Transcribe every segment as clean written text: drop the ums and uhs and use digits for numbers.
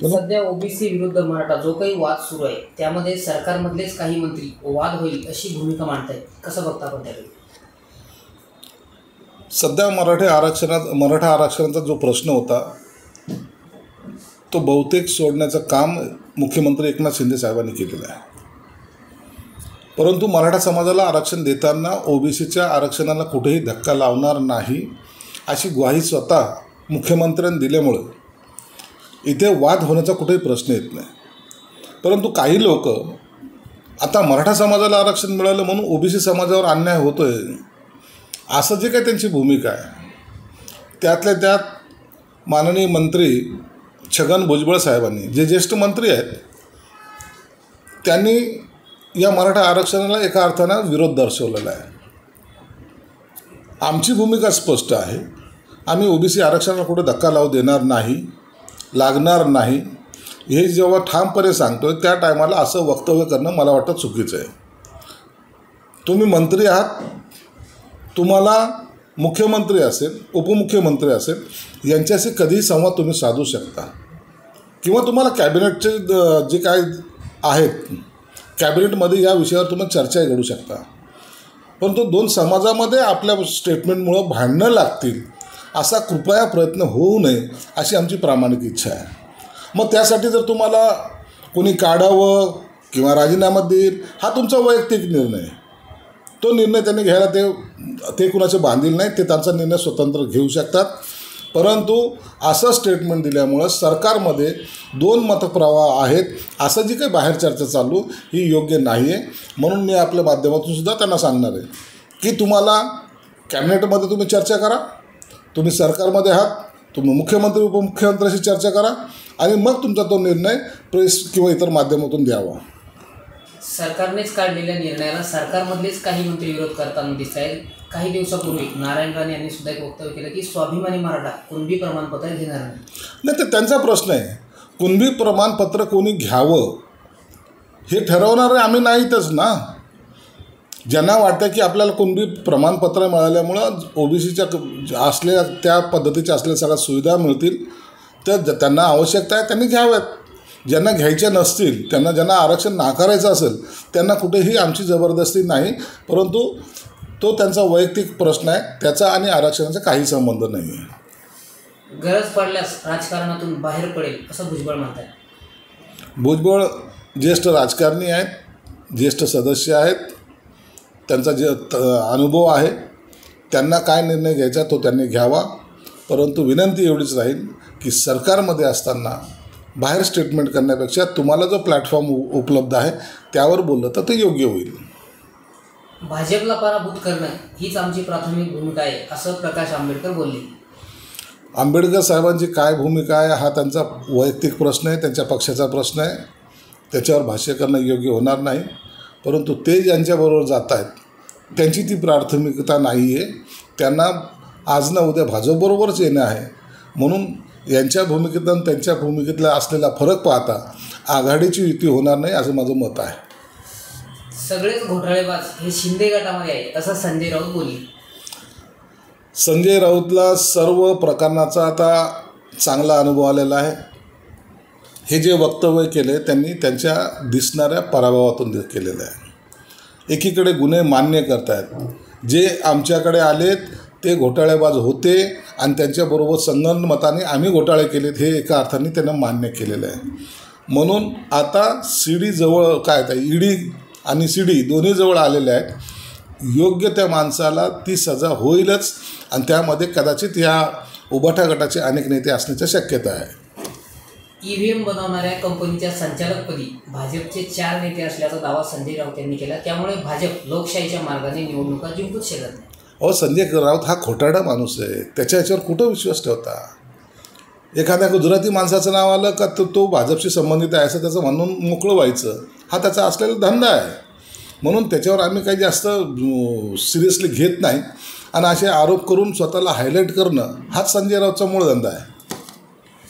सध्या ओबीसी विरुद्ध मराठा जो काही वाद सुरू आहे त्यामध्ये सरकारमधलेच काही मंत्री वाद होईल अशी भूमिका मांडतायत, कसं बघता आपण त्याकडे? सध्या मराठा आरक्षणाचा जो प्रश्न होता तो बहुतेक सोडण्याचं काम मुख्यमंत्री एकनाथ शिंदे साहेबांनी केलेलं आहे. परंतु मराठा समाजाला आरक्षण देताना ओबीसीच्या आरक्षणाला कुठेही धक्का लावणार नाही अशी ग्वाही स्वतः मुख्यमंत्र्यांनी दिल्यामुळे इथे वाद होण्याचा कुठेही प्रश्न येत नाही. परंतु काही लोक आता मराठा समाजाला आरक्षण मिळालं म्हणून ओबीसी समाजावर अन्याय होतो आहे असं जे काही त्यांची भूमिका आहे, त्यातल्या त्यात माननीय मंत्री छगन भुजबळ साहेबांनी, जे ज्येष्ठ मंत्री आहेत, त्यांनी या मराठा आरक्षणाला एका अर्थानं विरोध दर्शवलेला आहे. आमची भूमिका स्पष्ट आहे, आम्ही ओबीसी आरक्षणाला कुठे धक्का लावू देणार नाही, लागणार नाही. हे जेव्हा ठामपणे सांगतोय त्या टायमाला असं वक्तव्य करणं मला वाटतं चुकीचं आहे. तुम्ही मंत्री आहात, तुम्हाला मुख्यमंत्री असेल, उपमुख्यमंत्री असेल, यांच्याशी कधीही संवाद तुम्ही साधू शकता किंवा तुम्हाला कॅबिनेटचे जे काय आहेत कॅबिनेटमध्ये या विषयावर तुम्ही चर्चा घडू शकता. परंतु दोन समाजामध्ये आपल्या स्टेटमेंटमुळं भांडणं लागतील असा कृपया प्रयत्न होऊ नये अशी आमची प्रामाणिक इच्छा आहे. मग त्यासाठी जर तुम्हाला कोणी काढावं किंवा राजीनामा देईल हा तुमचा वैयक्तिक निर्णय आहे. तो निर्णय त्यांनी घ्यायला ते कुणाचे बांधील नाही, ते त्यांचा निर्णय स्वतंत्र घेऊ शकतात. परंतु असं स्टेटमेंट दिल्यामुळं सरकारमध्ये दोन मतप्रवाह आहेत असं जी काही बाहेर चर्चा चालू ही योग्य नाही आहे. म्हणून मी आपल्या माध्यमातून सुद्धा त्यांना सांगणार आहे की तुम्हाला कॅबिनेटमध्ये तुम्ही चर्चा करा, तुम्ही सरकारमध्ये आहात, तुम्ही मुख्यमंत्री उपमुख्यमंत्र्यांशी चर्चा करा आणि मग तुमचा तो निर्णय प्रेस किंवा इतर माध्यमातून द्यावा. सरकारनेच काढलेल्या निर्णयाला सरकारमधलेच काही मंत्री विरोध करताना दिसत आहेत. काही दिवसापूर्वी नारायण राणे यांनी सुद्धा एक वक्तव्य केलं की स्वाभिमानी मराठा कुणबी प्रमाणपत्र घेणार नाही. तर त्यांचा प्रश्न आहे, कुणबी प्रमाणपत्र कोणी घ्यावं हे ठरवणारे आम्ही नाहीतच ना. ज्यांना वाटतं की आपल्याला कुणबी प्रमाणपत्र मिळाल्यामुळं ओबीसीच्या असलेल्या त्या पद्धतीच्या असलेल्या सगळ्या सुविधा मिळतील तर त्यांना आवश्यकता आहे त्यांनी घ्याव्यात. ज्यांना घ्यायच्या नसतील, ज्यांना आरक्षण नाकारायचं असेल त्यांना कुठेही आमची जबरदस्ती नाही. परंतु तो त्यांचा वैयक्तिक प्रश्न आहे, त्याचा आणि आरक्षणाचा काही संबंध नाही आहे. गरज पडल्यास राजकारणातून बाहेर पडेल असं भुजबळ म्हणतात. भुजबळ ज्येष्ठ राजकारणी आहेत, ज्येष्ठ सदस्य आहेत, त्यांचा जे अनुभव आहे, त्यांना काय निर्णय घ्यायचा तो त्यांनी घ्यावा. परंतु विनंती एवढीच राहील की सरकारमध्ये असताना बाहेर स्टेटमेंट करण्यापेक्षा तुम्हाला जो प्लॅटफॉर्म उपलब्ध आहे त्यावर बोललं तर ते योग्य होईल. भाजपला पराभूत करणं हीच आमची प्राथमिक भूमिका आहे असं प्रकाश आंबेडकर बोलले. आंबेडकर साहेबांची काय भूमिका आहे हा त्यांचा वैयक्तिक प्रश्न आहे, त्यांच्या पक्षाचा प्रश्न आहे, त्याच्यावर भाष्य करणं योग्य होणार नाही. परंतु ते ज्यांच्याबरोबर जात आहेत त्यांची ती प्राथमिकता नाही आहे. त्यांना आज ना उद्या भाजपबरोबरच येणं आहे. म्हणून यांच्या भूमिकेतून आणि त्यांच्या भूमिकेतला असलेला फरक पाहता आघाडीची युती होणार नाही असं माझं मत आहे. सगळेच घोटाळेबाज हे शिंदे गटामध्ये आहे असं संजय राऊत बोलले. संजय राऊतला सर्व प्रकरणाचा आता चांगला अनुभव आलेला आहे. हे जे वक्तव्य केले त्यांनी त्यांच्या दिसणाऱ्या पराभवातून केलेलं आहे. एकीकडे गुन्हे मान्य करतायत, जे आमच्याकडे आलेत ते घोटाळेबाज होते आणि त्यांच्याबरोबर संगनमताने आम्ही घोटाळे केलेत हे एका अर्थाने त्यांना मान्य केलेलं आहे. म्हणून आता सीडी जवळ काय आता ईडी आणि सीडी दोन्ही जवळ आलेले आहेत. योग्य त्या माणसाला ती सजा होईलच आणि त्यामध्ये कदाचित ह्या उभाटा गटाचे अनेक नेते असण्याची शक्यता आहे. EVM बनवणाऱ्या कंपनीच्या संचालकपदी भाजपचे 4 नेते असल्याचा दावा संजय राऊत यांनी केला. त्यामुळे भाजप लोकशाहीच्या मार्गाने निवडणुका जिंकूच शकत नाही. संजय राऊत हा खोटारडा माणूस आहे, त्याच्या याच्यावर कुठं विश्वास ठेवता. एखाद्या गुजराती माणसाचं नाव आलं का तो भाजपशी संबंधित आहे असं त्याचं म्हणून मोकळं व्हायचं हा त्याचा असलेला धंदा आहे. म्हणून त्याच्यावर आम्ही काही जास्त सिरियसली घेत नाही आणि असे आरोप करून स्वतःला हायलाईट करणं हाच संजय राऊतचा मूळ धंदा आहे.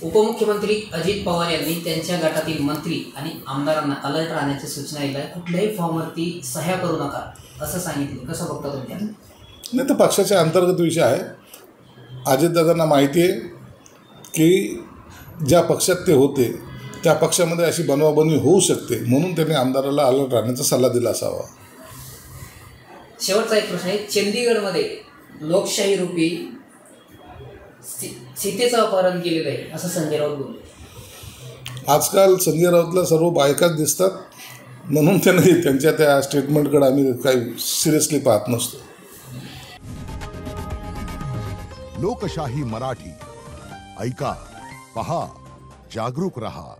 उपमुख्यमंत्री अजित पवार यांनी त्यांच्या गटातील मंत्री आणि आमदारांना अलर्ट राहण्याची सूचना दिली आहे. कुठल्याही फॉर्मवरती सह्या करू नका असं सांगितलं. कसं बघता तुम्ही? नाही, तर पक्षाच्या अंतर्गत विषय आहे. अजितदादांना माहिती आहे की ज्या पक्षात ते होते त्या पक्षामध्ये अशी बनवाबनवी होऊ शकते, म्हणून त्यांनी आमदाराला अलर्ट राहण्याचा सल्ला दिला असावा. शेवटचा एक प्रश्न आहे, चंदीगडमध्ये लोकशाही रूपी सीतेचं अपहरण केलेलं आहे असं संजय राऊत बोलले. आजकाल संजय राऊतला सर्व बायकाच दिसतात, म्हणून त्यांच्या त्या स्टेटमेंटकडे आम्ही काही सिरियसली पाहत नसतो. लोकशाही मराठी ऐका, पहा, जागरूक रहा.